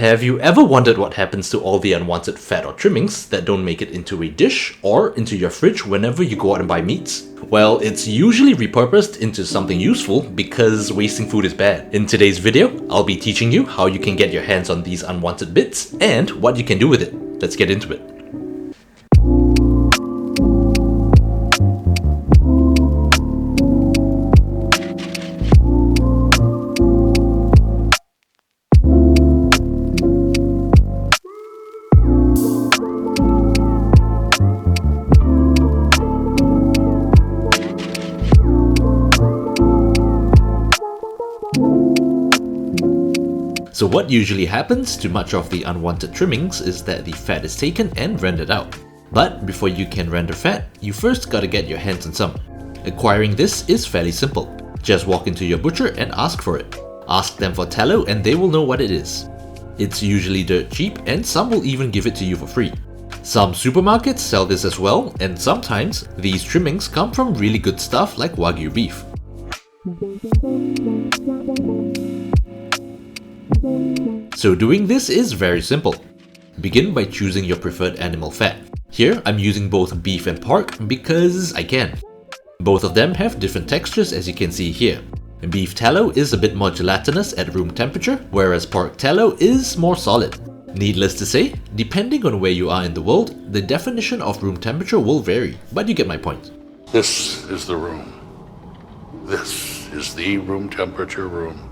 Have you ever wondered what happens to all the unwanted fat or trimmings that don't make it into a dish or into your fridge whenever you go out and buy meats? Well, it's usually repurposed into something useful because wasting food is bad. In today's video, I'll be teaching you how you can get your hands on these unwanted bits and what you can do with it. Let's get into it. So what usually happens to much of the unwanted trimmings is that the fat is taken and rendered out. But before you can render fat, you first gotta get your hands on some. Acquiring this is fairly simple. Just walk into your butcher and ask for it. Ask them for tallow and they will know what it is. It's usually dirt cheap and some will even give it to you for free. Some supermarkets sell this as well, and sometimes these trimmings come from really good stuff like Wagyu beef. So doing this is very simple. Begin by choosing your preferred animal fat. Here I'm using both beef and pork because I can. Both of them have different textures as you can see here. Beef tallow is a bit more gelatinous at room temperature, whereas pork tallow is more solid. Needless to say, depending on where you are in the world, the definition of room temperature will vary, but you get my point. This is the room. This is the room temperature room.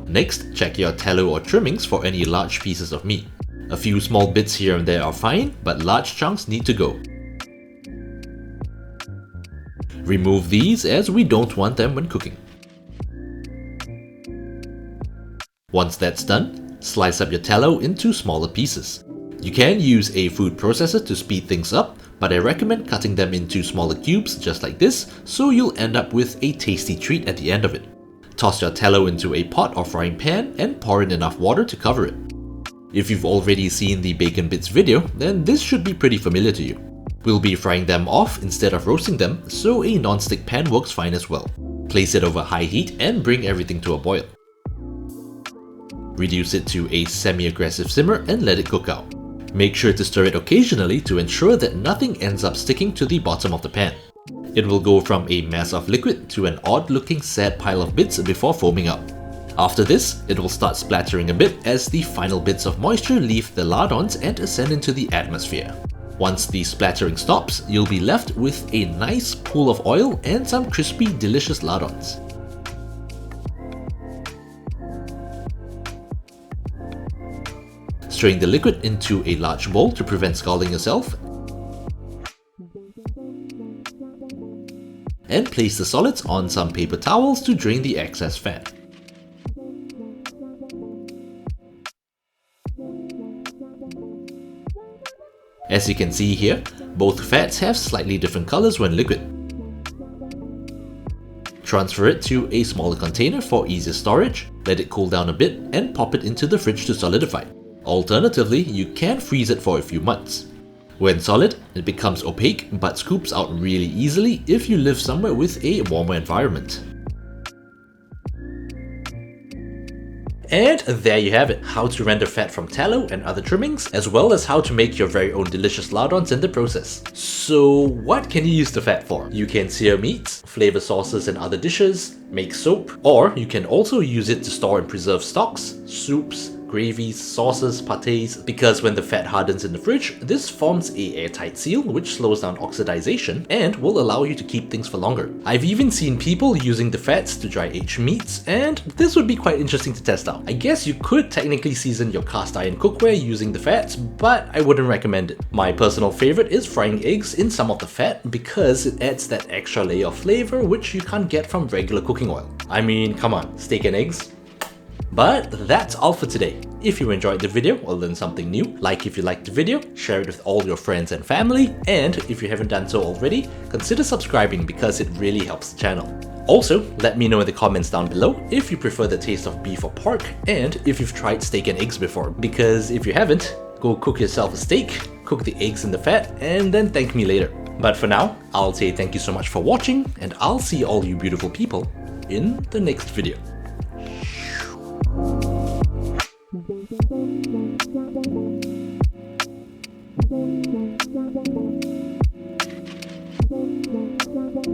Next, check your tallow or trimmings for any large pieces of meat. A few small bits here and there are fine, but large chunks need to go. Remove these as we don't want them when cooking. Once that's done, slice up your tallow into smaller pieces. You can use a food processor to speed things up, but I recommend cutting them into smaller cubes just like this, so you'll end up with a tasty treat at the end of it. Toss your tallow into a pot or frying pan and pour in enough water to cover it. If you've already seen the bacon bits video, then this should be pretty familiar to you. We'll be frying them off instead of roasting them, so a non-stick pan works fine as well. Place it over high heat and bring everything to a boil. Reduce it to a semi-aggressive simmer and let it cook out. Make sure to stir it occasionally to ensure that nothing ends up sticking to the bottom of the pan. It will go from a mass of liquid to an odd-looking sad pile of bits before foaming up. After this, it will start splattering a bit as the final bits of moisture leave the lardons and ascend into the atmosphere. Once the splattering stops, you'll be left with a nice pool of oil and some crispy, delicious lardons. Strain the liquid into a large bowl to prevent scalding yourself, and place the solids on some paper towels to drain the excess fat. As you can see here, both fats have slightly different colors when liquid. Transfer it to a smaller container for easier storage, let it cool down a bit, and pop it into the fridge to solidify. Alternatively, you can freeze it for a few months. When solid, it becomes opaque but scoops out really easily if you live somewhere with a warmer environment. And there you have it, how to render fat from tallow and other trimmings, as well as how to make your very own delicious lardons in the process. So what can you use the fat for? You can sear meats, flavor sauces and other dishes, make soap, or you can also use it to store and preserve stocks, soups, gravies, sauces, pâtés, because when the fat hardens in the fridge, this forms a airtight seal which slows down oxidization and will allow you to keep things for longer. I've even seen people using the fats to dry age meats, and this would be quite interesting to test out. I guess you could technically season your cast iron cookware using the fats, but I wouldn't recommend it. My personal favorite is frying eggs in some of the fat because it adds that extra layer of flavor which you can't get from regular cooking oil. I mean, come on, steak and eggs? But that's all for today. If you enjoyed the video or learned something new, like if you liked the video, share it with all your friends and family, and if you haven't done so already, consider subscribing because it really helps the channel. Also, let me know in the comments down below if you prefer the taste of beef or pork, and if you've tried steak and eggs before, because if you haven't, go cook yourself a steak, cook the eggs in the fat, and then thank me later. But for now, I'll say thank you so much for watching, and I'll see all you beautiful people in the next video.